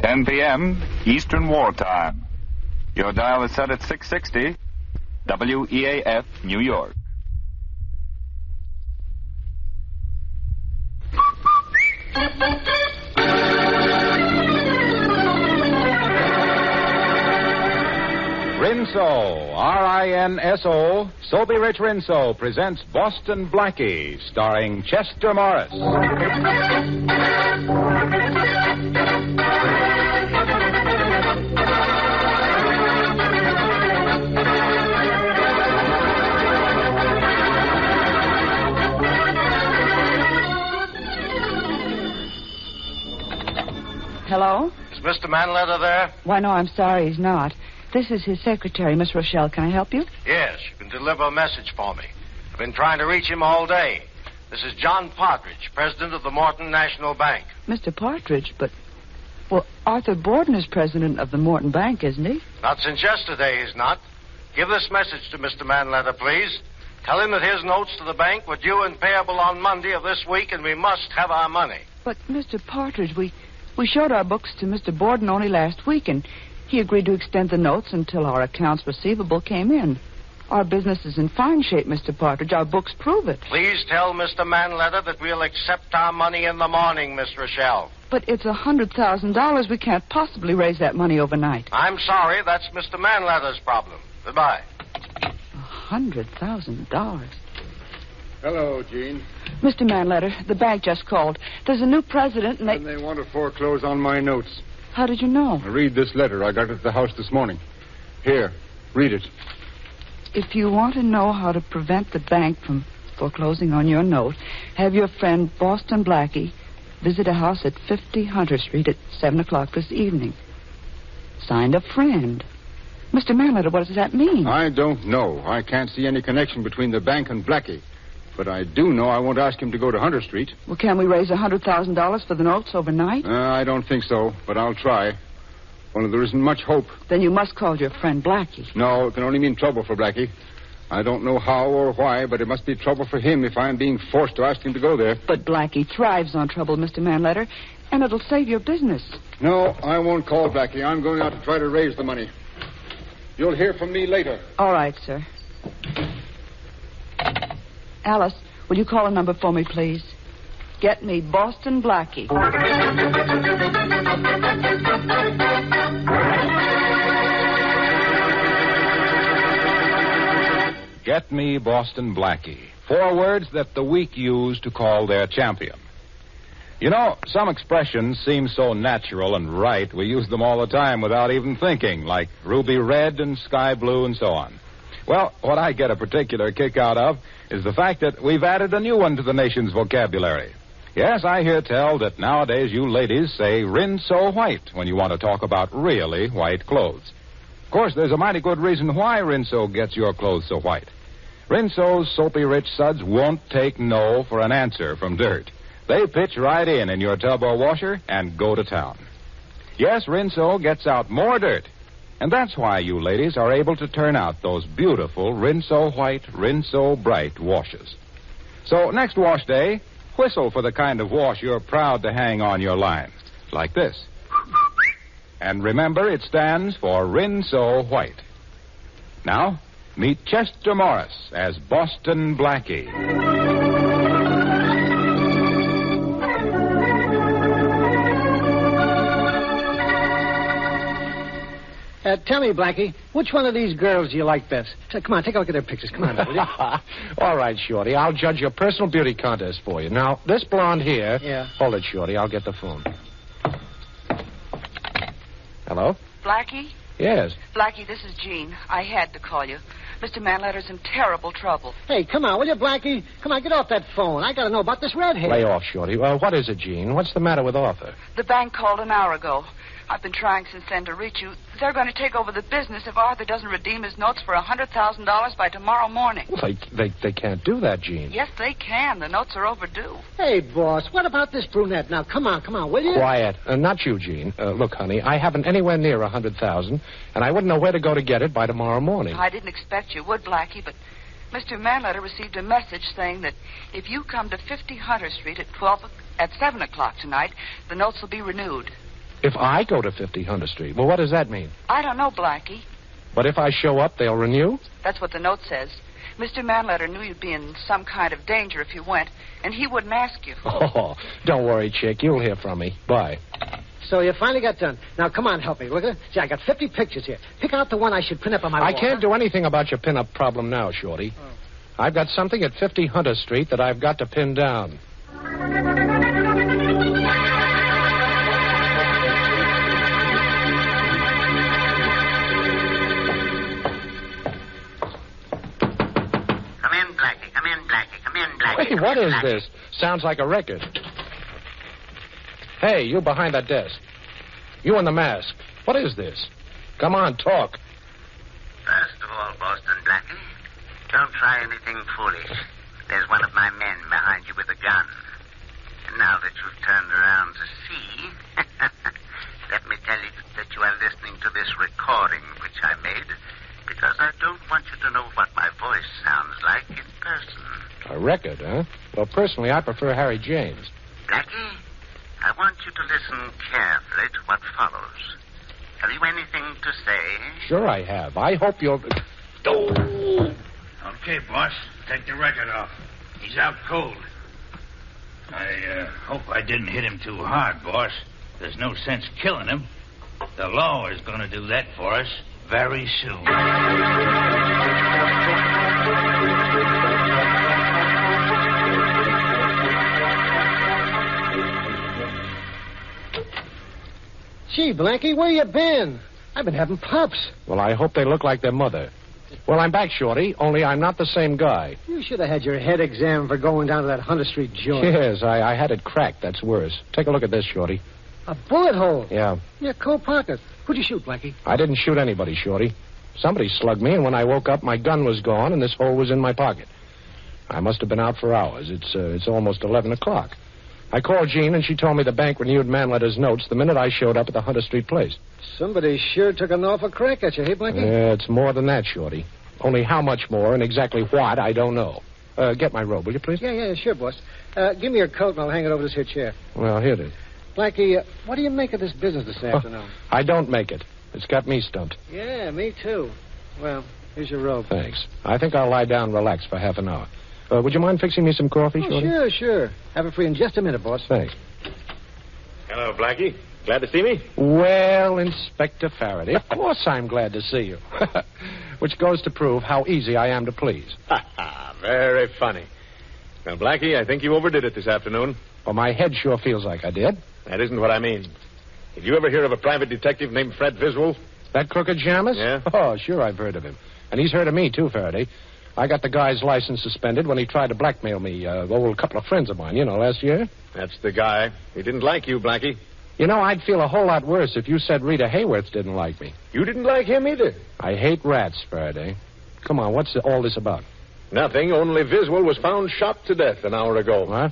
10 p.m. Eastern Wartime. Your dial is set at 660 WEAF, New York. Rinso, R-I-N-S-O, Soapy Rich Rinso presents Boston Blackie, starring Chester Morris. Hello? Is Mr. Manletter there? Why, no, I'm sorry he's not. This is his secretary, Miss Rochelle. Can I help you? Yes, you can deliver a message for me. I've been trying to reach him all day. This is John Partridge, president of the Morton National Bank. Mr. Partridge, but... Well, Arthur Borden is president of the Morton Bank, isn't he? Not since yesterday, he's not. Give this message to Mr. Manletter, please. Tell him that his notes to the bank were due and payable on Monday of this week, and we must have our money. But, Mr. Partridge, we showed our books to Mr. Borden only last week, and he agreed to extend the notes until our accounts receivable came in. Our business is in fine shape, Mr. Partridge. Our books prove it. Please tell Mr. Manletter that we'll accept our money in the morning, Miss Rochelle. But it's $100,000. We can't possibly raise that money overnight. I'm sorry. That's Mr. Manletter's problem. Goodbye. $100,000. Hello, Gene. Mr. Manletter, the bank just called. There's a new president, and they want to foreclose on my notes. How did you know? Read this letter. I got it at the house this morning. Here, read it. If you want to know how to prevent the bank from foreclosing on your note, have your friend Boston Blackie visit a house at 50 Hunter Street at 7 o'clock this evening. Signed, a friend. Mr. Manletter, what does that mean? I don't know. I can't see any connection between the bank and Blackie. But I do know I won't ask him to go to Hunter Street. Well, can we raise $100,000 for the notes overnight? I don't think so, but I'll try. Only there isn't much hope. Then you must call your friend Blackie. No, it can only mean trouble for Blackie. I don't know how or why, but it must be trouble for him if I'm being forced to ask him to go there. But Blackie thrives on trouble, Mr. Manletter, and it'll save your business. No, I won't call Blackie. I'm going out to try to raise the money. You'll hear from me later. All right, sir. Alice, will you call a number for me, please? Get me Boston Blackie. Get me Boston Blackie. 4 words that the weak use to call their champion. You know, some expressions seem so natural and right, we use them all the time without even thinking, like ruby red and sky blue and so on. Well, what I get a particular kick out of is the fact that we've added a new one to the nation's vocabulary. Yes, I hear tell that nowadays you ladies say Rinso white when you want to talk about really white clothes. Of course, there's a mighty good reason why Rinso gets your clothes so white. Rinso's soapy rich suds won't take no for an answer from dirt. They pitch right in your tub or washer and go to town. Yes, Rinso gets out more dirt. And that's why you ladies are able to turn out those beautiful Rinso white, Rinso bright washes. So next wash day, whistle for the kind of wash you're proud to hang on your line. Like this. And remember, it stands for Rinso White. Now, meet Chester Morris as Boston Blackie. Tell me, Blackie, which one of these girls do you like best? Come on, take a look at their pictures. Come on, will you? All right, Shorty. I'll judge your personal beauty contest for you. Now, this blonde here... Yeah. Hold it, Shorty. I'll get the phone. Hello? Blackie? Yes. Blackie, this is Jean. I had to call you. Mr. Manletter's in terrible trouble. Hey, come on, will you, Blackie? Come on, get off that phone. I got to know about this redhead. Lay off, Shorty. Well, what is it, Jean? What's the matter with Arthur? The bank called an hour ago. I've been trying since then to reach you. They're going to take over the business if Arthur doesn't redeem his notes for $100,000 by tomorrow morning. Well, they can't do that, Jean. Yes, they can. The notes are overdue. Hey, boss, what about this brunette? Now, come on, will you? Quiet. Not you, Jean. Look, honey, I haven't anywhere near $100,000, and I wouldn't know where to go to get it by tomorrow morning. I didn't expect you would, Blackie, but Mr. Manletter received a message saying that if you come to 50 Hunter Street at 7 o'clock tonight, the notes will be renewed. If I go to 50 Hunter Street, well, what does that mean? I don't know, Blackie. But if I show up, they'll renew? That's what the note says. Mr. Manletter knew you'd be in some kind of danger if you went, and he wouldn't ask you. Oh, don't worry, chick. You'll hear from me. Bye. So you finally got done. Now, come on, help me. Look at it. See, I got 50 pictures here. Pick out the one I should pin up on my wall. I can't do anything about your pin-up problem now, Shorty. Oh. I've got something at 50 Hunter Street that I've got to pin down. Hey, what is this? Sounds like a record. Hey, you behind that desk. You in the mask. What is this? Come on, talk. First of all, Boston Blackie, don't try anything foolish. There's one of my men behind you with a gun. And now that you've turned around to see, let me tell you that you are listening to this recording which I made, because I don't want you to know what my voice sounds like in person. A record, huh? Well, personally, I prefer Harry James. Blackie, I want you to listen carefully to what follows. Have you anything to say? Sure I have. I hope you'll... Oh! Okay, boss. Take the record off. He's out cold. I hope I didn't hit him too hard, boss. There's no sense killing him. The law is going to do that for us very soon. Gee, Blackie, where you been? I've been having pups. Well, I hope they look like their mother. Well, I'm back, Shorty, only I'm not the same guy. You should have had your head examined for going down to that Hunter Street joint. Yes, I had it cracked. That's worse. Take a look at this, Shorty. A bullet hole? Yeah. In your coat pocket. Who'd you shoot, Blackie? I didn't shoot anybody, Shorty. Somebody slugged me, and when I woke up, my gun was gone, and this hole was in my pocket. I must have been out for hours. It's almost 11 o'clock. I called Jean, and she told me the bank renewed Manletter's notes the minute I showed up at the Hunter Street place. Somebody sure took an awful crack at you, hey, Blackie? Yeah, it's more than that, Shorty. Only how much more and exactly what, I don't know. Get my robe, will you, please? Yeah, sure, boss. Give me your coat, and I'll hang it over this here chair. Well, here it is. Blackie, what do you make of this business this afternoon? I don't make it. It's got me stumped. Yeah, me too. Well, here's your robe. Thanks. I think I'll lie down and relax for half an hour. Would you mind fixing me some coffee, Shorty? Sure. Have it free in just a minute, boss. Thanks. Hello, Blackie. Glad to see me? Well, Inspector Farraday, of course I'm glad to see you. Which goes to prove how easy I am to please. Very funny. Well, Blackie, I think you overdid it this afternoon. Well, my head sure feels like I did. That isn't what I mean. Did you ever hear of a private detective named Fred Viswell? That crooked Jamis? Yeah. Oh, sure I've heard of him. And he's heard of me, too, Farraday. I got the guy's license suspended when he tried to blackmail me, a couple of friends of mine, last year. That's the guy. He didn't like you, Blackie. I'd feel a whole lot worse if you said Rita Hayworth didn't like me. You didn't like him either. I hate rats, Farraday. Come on, what's all this about? Nothing, only Viswell was found shot to death an hour ago. What?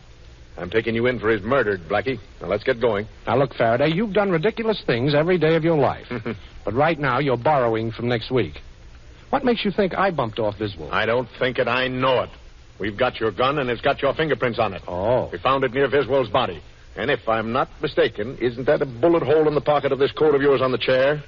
I'm taking you in for his murder, Blackie. Now, let's get going. Now, look, Farraday, you've done ridiculous things every day of your life. But right now, you're borrowing from next week. What makes you think I bumped off Viswell? I don't think it. I know it. We've got your gun, and it's got your fingerprints on it. Oh. We found it near Viswell's body. And if I'm not mistaken, isn't that a bullet hole in the pocket of this coat of yours on the chair?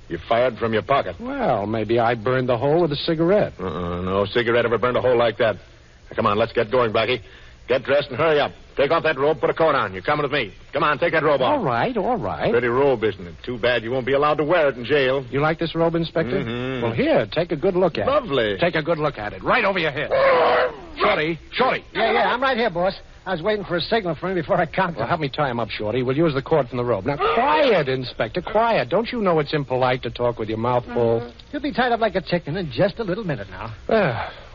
You fired from your pocket. Well, maybe I burned the hole with a cigarette. No cigarette ever burned a hole like that. Now, come on, let's get going, Blackie. Get dressed and hurry up. Take off that robe, put a coat on. You're coming with me. Come on, take that robe off. All right. Pretty robe, isn't it? Too bad you won't be allowed to wear it in jail. You like this robe, Inspector? Mm-hmm. Well, here, take a good look at it. Lovely. Take a good look at it. Right over your head. Shorty. Yeah, I'm right here, boss. I was waiting for a signal from him before I conked him. Well, help me tie him up, Shorty. We'll use the cord from the robe. Now, quiet, Inspector, quiet. Don't you know it's impolite to talk with your mouth full? He'll be tied up like a chicken in just a little minute now.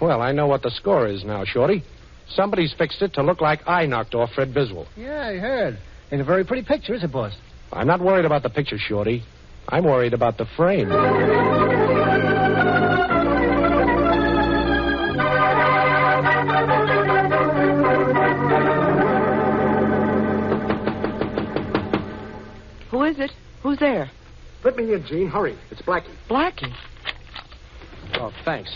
Well, I know what the score is now, Shorty. Somebody's fixed it to look like I knocked off Fred Viswell. Yeah, I heard. Ain't a very pretty picture, is it, boss? I'm not worried about the picture, Shorty. I'm worried about the frame. Who is it? Who's there? Let me in, Jean. Hurry. It's Blackie. Blackie. Oh, thanks.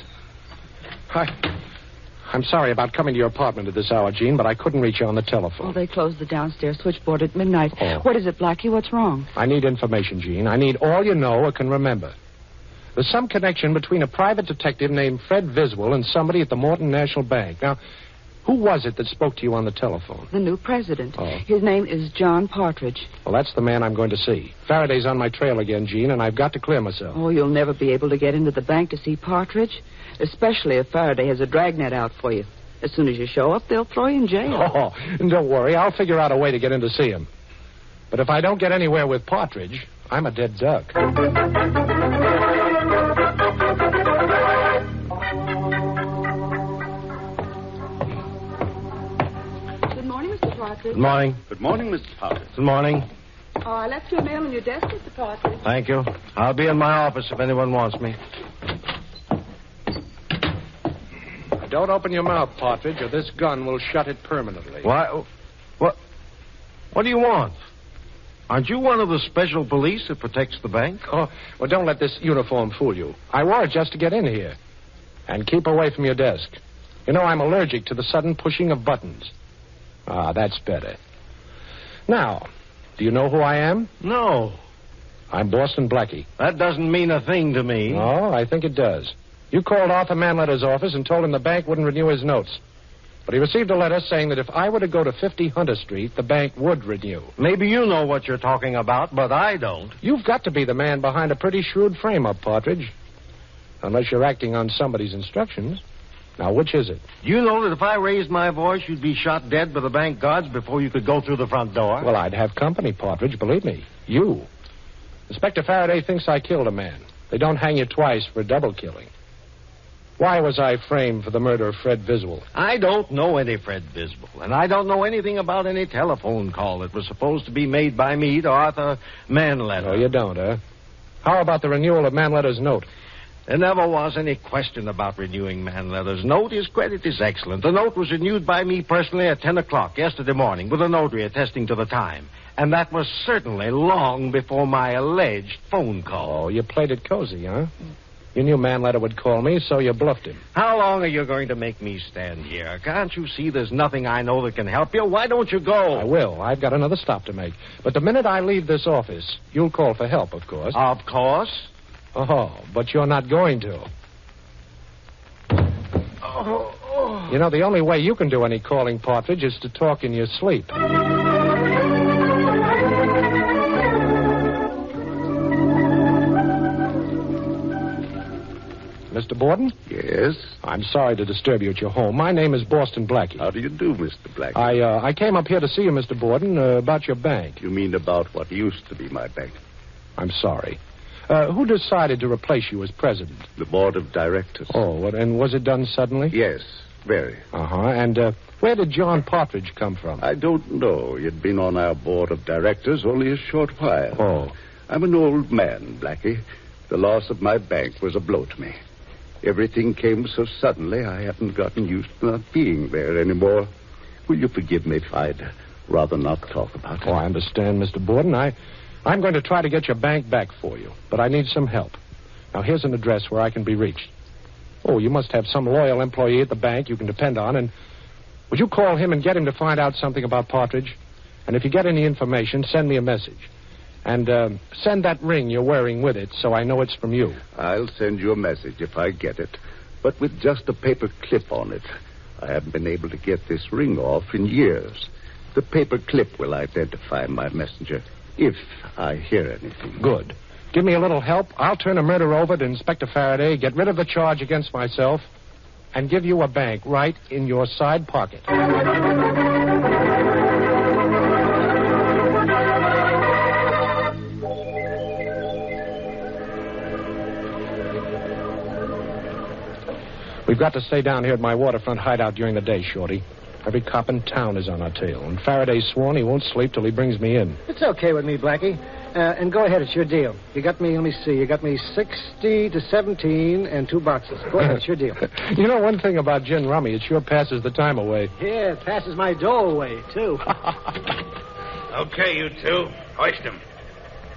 I'm sorry about coming to your apartment at this hour, Jean, but I couldn't reach you on the telephone. Oh, they closed the downstairs switchboard at midnight. Oh. What is it, Blackie? What's wrong? I need information, Jean. I need all you know or can remember. There's some connection between a private detective named Fred Viswell and somebody at the Morton National Bank. Now, who was it that spoke to you on the telephone? The new president. Oh. His name is John Partridge. Well, that's the man I'm going to see. Faraday's on my trail again, Jean, and I've got to clear myself. Oh, you'll never be able to get into the bank to see Partridge, especially if Faraday has a dragnet out for you. As soon as you show up, they'll throw you in jail. Oh, and don't worry. I'll figure out a way to get in to see him. But if I don't get anywhere with Partridge, I'm a dead duck. Good morning, Mr. Partridge. Good morning. Good morning, Mr. Powers. Good morning. Oh, I left your mail on your desk, Mr. Partridge. Thank you. I'll be in my office if anyone wants me. Don't open your mouth, Partridge, or this gun will shut it permanently. Why? What do you want? Aren't you one of the special police that protects the bank? Oh, well, don't let this uniform fool you. I wore it just to get in here. And keep away from your desk. You know, I'm allergic to the sudden pushing of buttons. Ah, that's better. Now, do you know who I am? No. I'm Boston Blackie. That doesn't mean a thing to me. Oh, I think it does. You called Arthur Manletter's office and told him the bank wouldn't renew his notes. But he received a letter saying that if I were to go to 50 Hunter Street, the bank would renew. Maybe you know what you're talking about, but I don't. You've got to be the man behind a pretty shrewd frame-up, Partridge. Unless you're acting on somebody's instructions. Now, which is it? You know that if I raised my voice, you'd be shot dead by the bank guards before you could go through the front door. Well, I'd have company, Partridge, believe me. You. Inspector Farraday thinks I killed a man. They don't hang you twice for double killing. Why was I framed for the murder of Fred Viswell? I don't know any Fred Viswell, and I don't know anything about any telephone call that was supposed to be made by me to Arthur Manletter. Oh, you don't, huh? How about the renewal of Manletter's note? There never was any question about renewing Manletter's note. His credit is excellent. The note was renewed by me personally at 10 o'clock yesterday morning with a notary attesting to the time. And that was certainly long before my alleged phone call. Oh, you played it cozy, huh? You knew Manletter would call me, so you bluffed him. How long are you going to make me stand here? Can't you see there's nothing I know that can help you? Why don't you go? I will. I've got another stop to make. But the minute I leave this office, you'll call for help, of course. Of course. Oh, but you're not going to. You know, the only way you can do any calling, Partridge, is to talk in your sleep. Mr. Borden? Yes? I'm sorry to disturb you at your home. My name is Boston Blackie. How do you do, Mr. Blackie? I came up here to see you, Mr. Borden, about your bank. You mean about what used to be my bank? I'm sorry. Who decided to replace you as president? The board of directors. Oh, and was it done suddenly? Yes, very. Uh-huh. And where did John Partridge come from? I don't know. He'd been on our board of directors only a short while. Oh. I'm an old man, Blackie. The loss of my bank was a blow to me. Everything came so suddenly, I haven't gotten used to not being there anymore. Will you forgive me if I'd rather not talk about it? Oh, I understand, Mr. Borden. I'm going to try to get your bank back for you, but I need some help. Now, here's an address where I can be reached. Oh, you must have some loyal employee at the bank you can depend on, and would you call him and get him to find out something about Partridge? And if you get any information, send me a message. And send that ring you're wearing with it so I know it's from you. I'll send you a message if I get it, but with just a paper clip on it. I haven't been able to get this ring off in years. The paper clip will identify my messenger if I hear anything. Good. Give me a little help. I'll turn the murder over to Inspector Farraday, get rid of the charge against myself, and give you a bank right in your side pocket. We've got to stay down here at my waterfront hideout during the day, Shorty. Every cop in town is on our tail, and Faraday's sworn he won't sleep till he brings me in. It's okay with me, Blackie. And go ahead, it's your deal. You got me, let me see, you got me 60 to 17 and 2 boxes. Go ahead, it's your deal. You know, one thing about gin rummy, it sure passes the time away. Yeah, it passes my dough away, too. Okay, you two. Hoist him.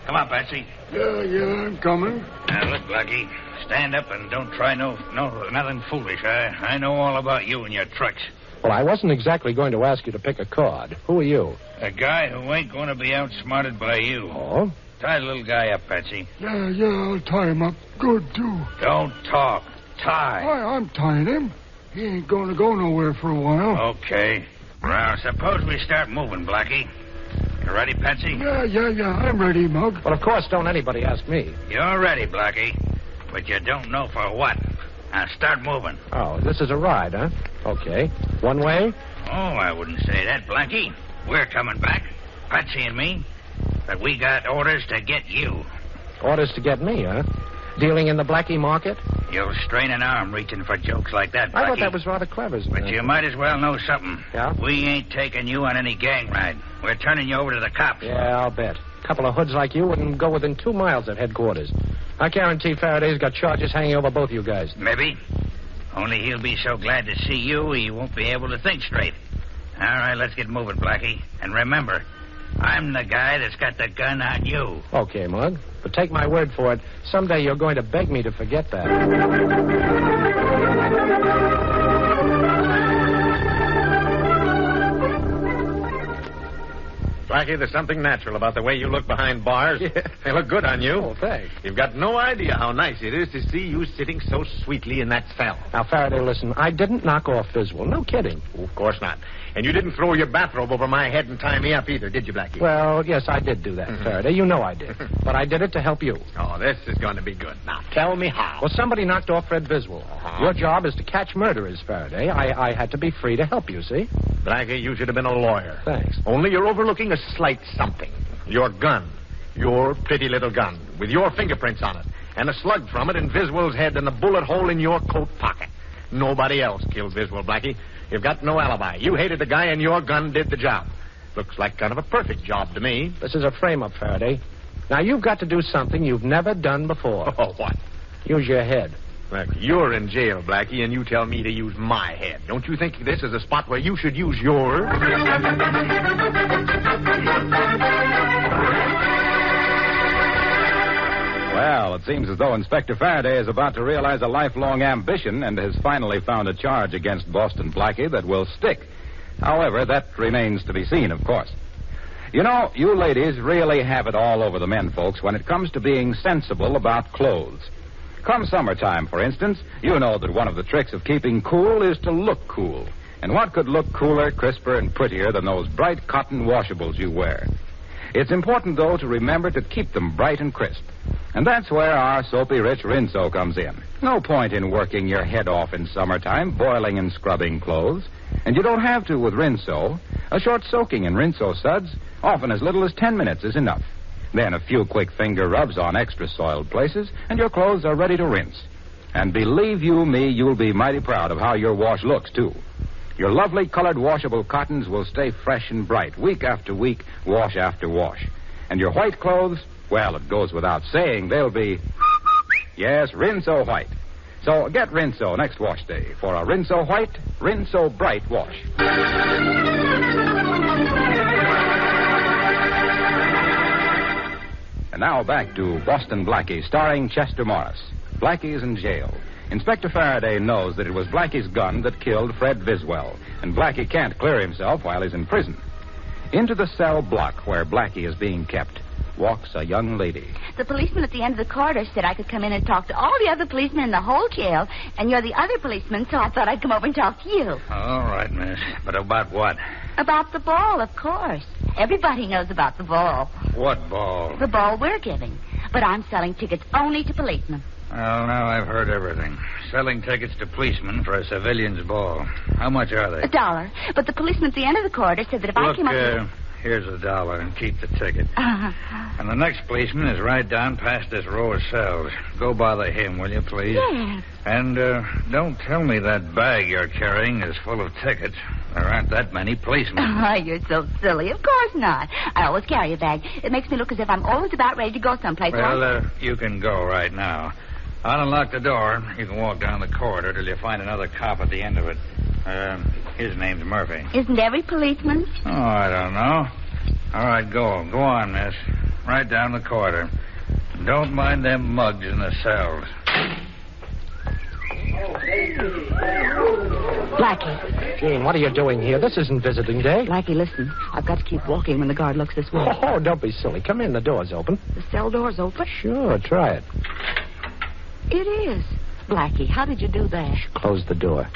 Come on, Patsy. Yeah, I'm coming. Now, look, Blackie. Stand up and don't try nothing foolish. I know all about you and your tricks. Well, I wasn't exactly going to ask you to pick a card. Who are you? A guy who ain't going to be outsmarted by you. Oh? Tie the little guy up, Patsy. Yeah, I'll tie him up good, too. Don't talk. Tie. I'm tying him. He ain't going to go nowhere for a while. Okay. Well, suppose we start moving, Blackie. You ready, Patsy? Yeah, I'm ready, Mug. Well, of course, don't anybody ask me. You're ready, Blackie. But you don't know for what. Now, start moving. Oh, this is a ride, huh? Okay. One way? Oh, I wouldn't say that, Blackie. We're coming back, Patsy and me. But we got orders to get you. Orders to get me, huh? Dealing in the Blackie market? You'll strain an arm reaching for jokes like that, Blackie. I thought that was rather clever, isn't But it? you might as well know something. Yeah? We ain't taking you on any gang ride. We're turning you over to the cops. Yeah, I'll bet. A couple of hoods like you wouldn't go within 2 miles of headquarters. I guarantee Faraday's got charges hanging over both you guys. Maybe. Only he'll be so glad to see you, he won't be able to think straight. All right, let's get moving, Blackie. And remember, I'm the guy that's got the gun on you. Okay, Mug. But take my word for it, someday you're going to beg me to forget that. Blackie, there's something natural about the way you look behind bars. Yeah. They look good on you. Oh, thanks. You've got no idea how nice it is to see you sitting so sweetly in that cell. Now, Faraday, listen, I didn't knock off Biswell. No kidding. Oh, of course not. And you didn't throw your bathrobe over my head and tie me up either, did you, Blackie? Well, yes, I did do that, Faraday. You know I did. But I did it to help you. Oh, this is going to be good. Now, tell me how. Well, somebody knocked off Fred Biswell. Your job is to catch murderers, Faraday. I had to be free to help you, see? Blackie, you should have been a lawyer. Thanks. Only you're overlooking a slight something. Your gun. Your pretty little gun. With your fingerprints on it. And a slug from it in Biswell's head and a bullet hole in your coat pocket. Nobody else killed Biswell, Blackie. You've got no alibi. You hated the guy and your gun did the job. Looks like kind of a perfect job to me. This is a frame-up, Faraday. Now, you've got to do something you've never done before. Oh, what? Use your head. Look, you're in jail, Blackie, and you tell me to use my head. Don't you think this is a spot where you should use yours? Well, it seems as though Inspector Farraday is about to realize a lifelong ambition and has finally found a charge against Boston Blackie that will stick. However, that remains to be seen, of course. You know, you ladies really have it all over the men, folks, when it comes to being sensible about clothes. Come summertime, for instance, you know that one of the tricks of keeping cool is to look cool. And what could look cooler, crisper, and prettier than those bright cotton washables you wear? It's important, though, to remember to keep them bright and crisp. And that's where our soapy-rich Rinso comes in. No point in working your head off in summertime, boiling and scrubbing clothes. And you don't have to with Rinso. A short soaking in Rinso suds, often as little as 10 minutes, is enough. Then a few quick finger rubs on extra soiled places, and your clothes are ready to rinse. And believe you me, you'll be mighty proud of how your wash looks, too. Your lovely colored washable cottons will stay fresh and bright week after week, wash after wash. And your white clothes, well, it goes without saying, they'll be, yes, Rinso white. So get Rinso next wash day for a Rinso white, Rinso bright wash. And now back to Boston Blackie, starring Chester Morris. Blackie is in jail. Inspector Farraday knows that it was Blackie's gun that killed Fred Biswell, and Blackie can't clear himself while he's in prison. Into the cell block where Blackie is being kept walks a young lady. The policeman at the end of the corridor said I could come in and talk to all the other policemen in the whole jail, and you're the other policeman, so I thought I'd come over and talk to you. All right, miss. But about what? About the ball, of course. Everybody knows about the ball. What ball? The ball we're giving. But I'm selling tickets only to policemen. Well, now I've heard everything. Selling tickets to policemen for a civilian's ball. How much are they? $1. But the policeman at the end of the corridor said that if I came up... Here's $1 and keep the ticket. And the next policeman is right down past this row of cells. Go bother him, will you, please? Yes. And don't tell me that bag you're carrying is full of tickets. There aren't that many policemen. Oh, you're so silly. Of course not. I always carry a bag. It makes me look as if I'm always about ready to go someplace. Well, you can go right now. I'll unlock the door. You can walk down the corridor till you find another cop at the end of it. His name's Murphy. Isn't every policeman? Oh, I don't know. All right, go. Go on, miss. right down the corridor. Don't mind them mugs in the cells. Blackie. Gene, what are you doing here? This isn't visiting day. Blackie, listen. I've got to keep walking when the guard looks this way. Oh, don't be silly. Come in. The door's open. The cell door's open? Sure, try it. It is. Blackie, how did you do that? Close the door.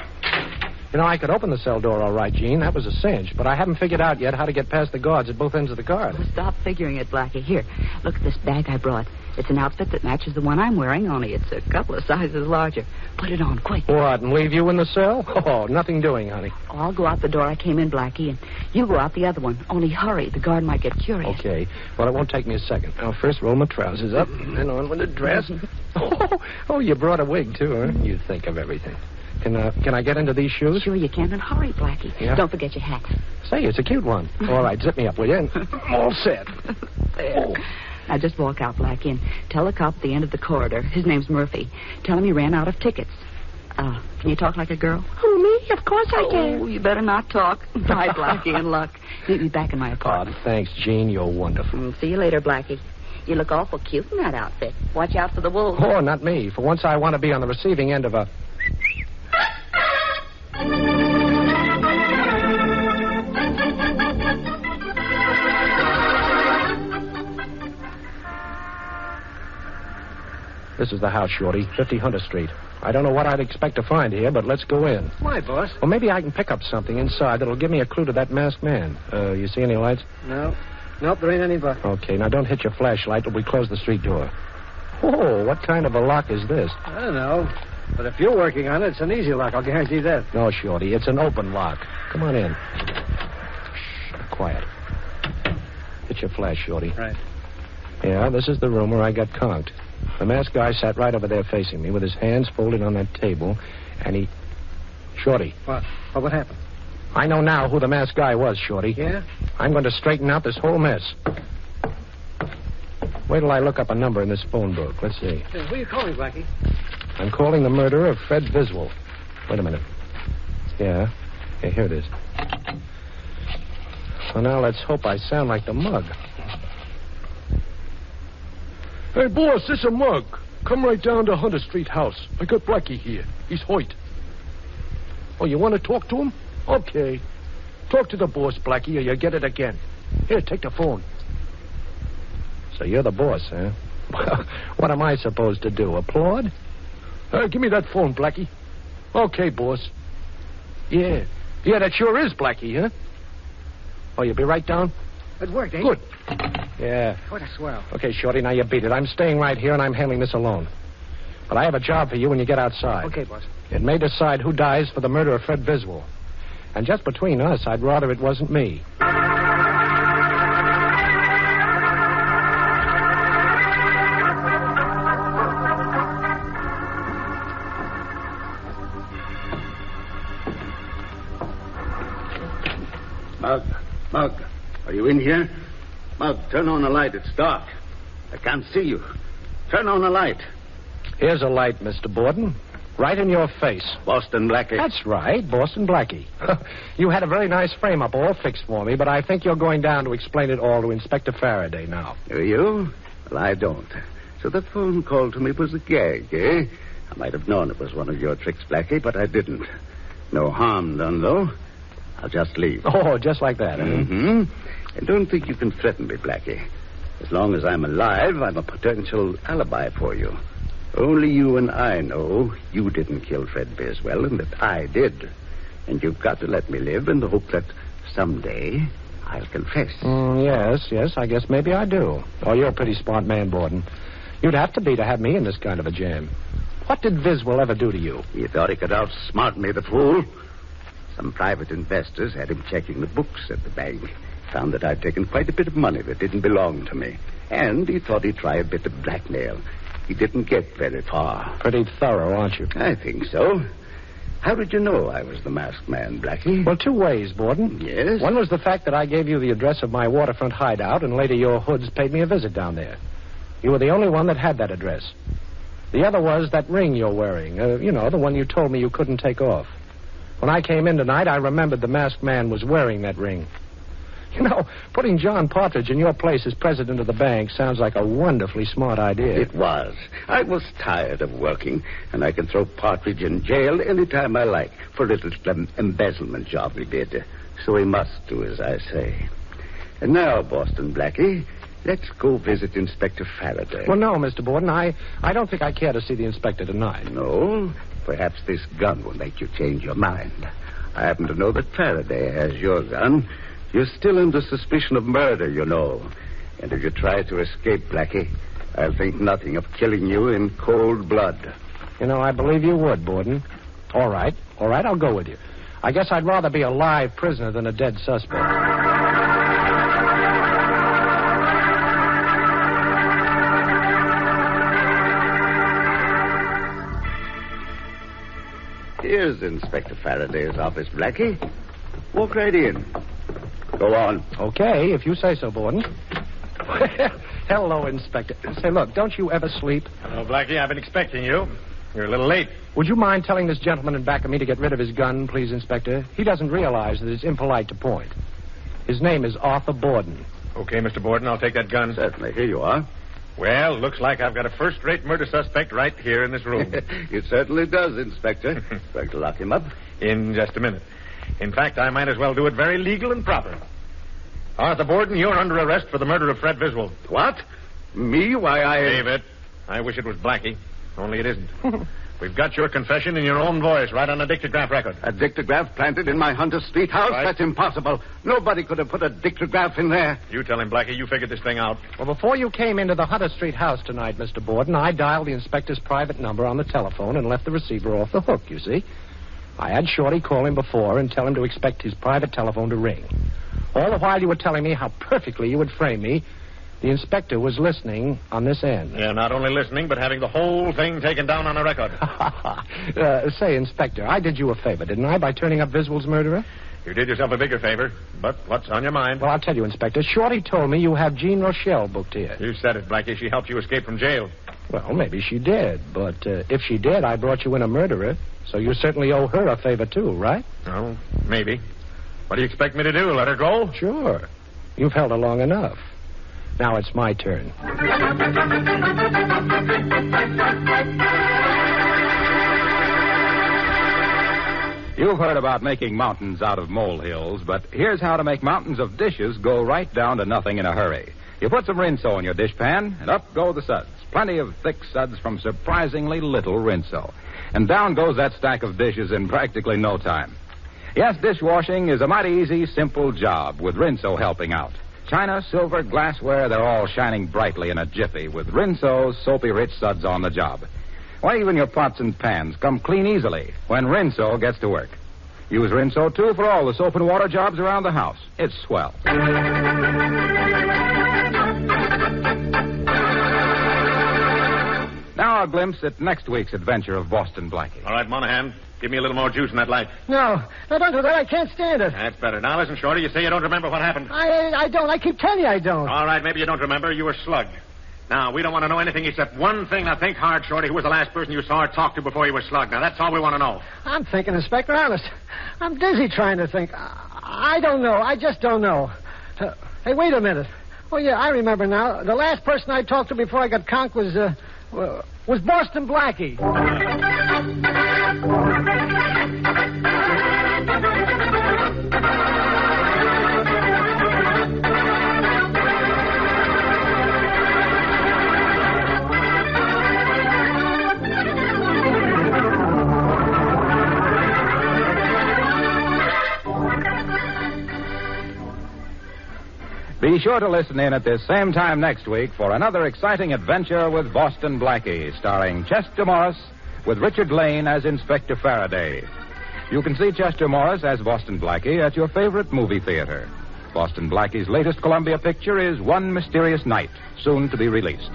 You know, I could open the cell door all right, Gene. That was a cinch. But I haven't figured out yet how to get past the guards at both ends of the guard. Well, stop figuring it, Blackie. Here, look at this bag I brought. It's an outfit that matches the one I'm wearing, only it's a couple of sizes larger. Put it on, quick. What, and leave you in the cell? Oh, nothing doing, honey. Oh, I'll go out the door I came in, Blackie, and you go out the other one. Only hurry. The guard might get curious. Okay. Well, it won't take me a second. I'll first roll my trousers up, then on with the dress. Oh, you brought a wig, too, huh? You think of everything. Can I get into these shoes? Sure you can, and hurry, Blackie. Yeah. Don't forget your hat. Say, it's a cute one. All right, zip me up, will you? All set. There. Oh. Now just walk out, Blackie, and tell the cop at the end of the corridor. His name's Murphy. Tell him he ran out of tickets. Can you talk like a girl? Who, me? Of course I can. Oh, you better not talk. Bye, Blackie, and luck. Meet me back in my apartment. Oh, thanks, Gene. You're wonderful. See you later, Blackie. You look awful cute in that outfit. Watch out for the wolves. Oh, not me. For once, I want to be on the receiving end of a... This is the house, Shorty, 50 Hunter Street. I don't know what I'd expect to find here, but let's go in. Why, boss? Well, maybe I can pick up something inside that'll give me a clue to that masked man. You see any lights? No. Nope, there ain't any but. Okay, now don't hit your flashlight till we close the street door. Oh, what kind of a lock is this? I don't know. But if you're working on it, it's an easy lock. I'll guarantee that. No, Shorty, it's an open lock. Come on in. Shh, quiet. Hit your flash, Shorty. Right. Yeah, this is the room where I got conked. The masked guy sat right over there facing me with his hands folded on that table, and he... Shorty. What? Well, what happened? I know now who the masked guy was, Shorty. Yeah? I'm going to straighten out this whole mess. Wait till I look up a number in this phone book. Let's see. Who are you calling, Blackie? I'm calling the murderer of Fred Viswell. Wait a minute. Yeah, here it is. Well, now let's hope I sound like the mug. Hey, boss, this is a mug. Come right down to Hunter Street house. I got Blackie here. He's Hoyt. Oh, you want to talk to him? Okay. Talk to the boss, Blackie, or you get it again. Here, take the phone. So you're the boss, huh? Well, what am I supposed to do, applaud? Give me that phone, Blackie. Okay, boss. Yeah, that sure is Blackie, huh? Oh, you'll be right down? It worked, eh? Good. Yeah. What a swell. Okay, Shorty, now you beat it. I'm staying right here, and I'm handling this alone. But I have a job for you when you get outside. Okay, boss. It may decide who dies for the murder of Fred Viswell. And just between us, I'd rather it wasn't me. Mug, are you in here? Mug, turn on the light. It's dark. I can't see you. Turn on the light. Here's a light, Mr. Borden. Right in your face. Boston Blackie. That's right, Boston Blackie. You had a very nice frame-up all fixed for me, but I think you're going down to explain it all to Inspector Farraday now. Do you? Well, I don't. So that phone call to me was a gag, eh? I might have known it was one of your tricks, Blackie, but I didn't. No harm done, though. I'll just leave. Oh, just like that, huh? Mm-hmm. And don't think you can threaten me, Blackie. As long as I'm alive, I'm a potential alibi for you. Only you and I know you didn't kill Fred Biswell and that I did. And you've got to let me live in the hope that someday I'll confess. Yes, I guess maybe I do. Oh, you're a pretty smart man, Borden. You'd have to be to have me in this kind of a jam. What did Viswell ever do to you? He thought he could outsmart me, the fool. Some private investors had him checking the books at the bank. Found that I'd taken quite a bit of money that didn't belong to me. And he thought he'd try a bit of blackmail. He didn't get very far. Pretty thorough, aren't you? I think so. How did you know I was the masked man, Blackie? Well, two ways, Borden. Yes? One was the fact that I gave you the address of my waterfront hideout, and later your hoods paid me a visit down there. You were the only one that had that address. The other was that ring you're wearing. The one you told me you couldn't take off. When I came in tonight, I remembered the masked man was wearing that ring. You know, putting John Partridge in your place as president of the bank sounds like a wonderfully smart idea. It was. I was tired of working, and I can throw Partridge in jail any time I like for a little embezzlement job he did. So he must do as I say. And now, Boston Blackie, let's go visit Inspector Farraday. Well, no, Mr. Borden. I don't think I care to see the inspector tonight. No? Perhaps this gun will make you change your mind. I happen to know that Farraday has your gun. You're still under suspicion of murder, you know. And if you try to escape, Blackie, I'll think nothing of killing you in cold blood. You know, I believe you would, Borden. All right, I'll go with you. I guess I'd rather be a live prisoner than a dead suspect. Here's Inspector Faraday's office, Blackie. Walk right in. Go on. Okay, if you say so, Borden. Hello, Inspector. Say, look, don't you ever sleep? Hello, Blackie. I've been expecting you. You're a little late. Would you mind telling this gentleman in back of me to get rid of his gun, please, Inspector? He doesn't realize that it's impolite to point. His name is Arthur Borden. Okay, Mr. Borden, I'll take that gun. Certainly. Here you are. Well, looks like I've got a first-rate murder suspect right here in this room. It certainly does, Inspector. Going to lock him up? In just a minute. In fact, I might as well do it very legal and proper. Arthur Borden, you're under arrest for the murder of Fred Viswell. What? Me? Why, Save it. I wish it was Blackie. Only it isn't. We've got your confession in your own voice right on a dictograph record. A dictograph planted in my Hunter Street house? Right. That's impossible. Nobody could have put a dictograph in there. You tell him, Blackie. You figured this thing out. Well, before you came into the Hunter Street house tonight, Mr. Borden, I dialed the inspector's private number on the telephone and left the receiver off the hook, you see. I had Shorty call him before and tell him to expect his private telephone to ring. All the while you were telling me how perfectly you would frame me, the inspector was listening on this end. Yeah, not only listening, but having the whole thing taken down on a record. Say, Inspector, I did you a favor, didn't I, by turning up Viswell's murderer? You did yourself a bigger favor, but what's on your mind? Well, I'll tell you, Inspector. Shorty told me you have Jean Rochelle booked here. You said it, Blackie. She helped you escape from jail. Well, maybe she did, but if she did, I brought you in a murderer, so you certainly owe her a favor, too, right? Oh, maybe. What do you expect me to do, let her go? Sure. You've held her long enough. Now it's my turn. You've heard about making mountains out of molehills, but here's how to make mountains of dishes go right down to nothing in a hurry. You put some Rinso in your dishpan, and up go the suds. Plenty of thick suds from surprisingly little Rinso. And down goes that stack of dishes in practically no time. Yes, dishwashing is a mighty easy, simple job with Rinso helping out. China, silver, glassware, they're all shining brightly in a jiffy with Rinso's soapy-rich suds on the job. Why, even your pots and pans come clean easily when Rinso gets to work. Use Rinso, too, for all the soap and water jobs around the house. It's swell. Now a glimpse at next week's adventure of Boston Blackie. All right, Monahan, give me a little more juice in that light. No, don't do that. I can't stand it. That's better. Now, listen, Shorty, you say you don't remember what happened. I don't. I keep telling you I don't. All right, maybe you don't remember. You were slugged. Now, we don't want to know anything except one thing. Now, think hard, Shorty. Who was the last person you saw or talked to before you were slugged? Now, that's all we want to know. I'm thinking, Inspector, honest. I'm dizzy trying to think. I don't know. I just don't know. Hey, wait a minute. Oh, yeah, I remember now. The last person I talked to before I got conked was Boston Blackie. Be sure to listen in at this same time next week for another exciting adventure with Boston Blackie, starring Chester Morris with Richard Lane as Inspector Farraday. You can see Chester Morris as Boston Blackie at your favorite movie theater. Boston Blackie's latest Columbia picture is One Mysterious Night, soon to be released.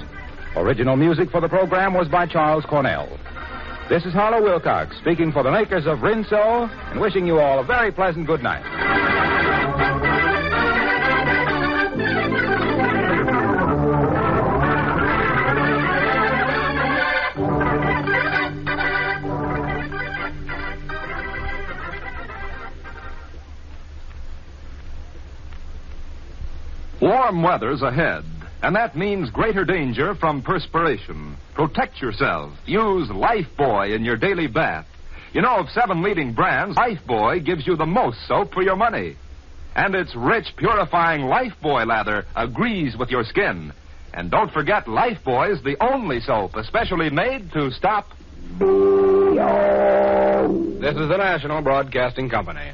Original music for the program was by Charles Cornell. This is Harlow Wilcox speaking for the makers of Rinso and wishing you all a very pleasant good night. Warm weather's ahead, and that means greater danger from perspiration. Protect yourself. Use Lifebuoy in your daily bath. You know, of 7 leading brands, Lifebuoy gives you the most soap for your money. And its rich, purifying Lifebuoy lather agrees with your skin. And don't forget, Lifebuoy is the only soap especially made to stop. This is the National Broadcasting Company.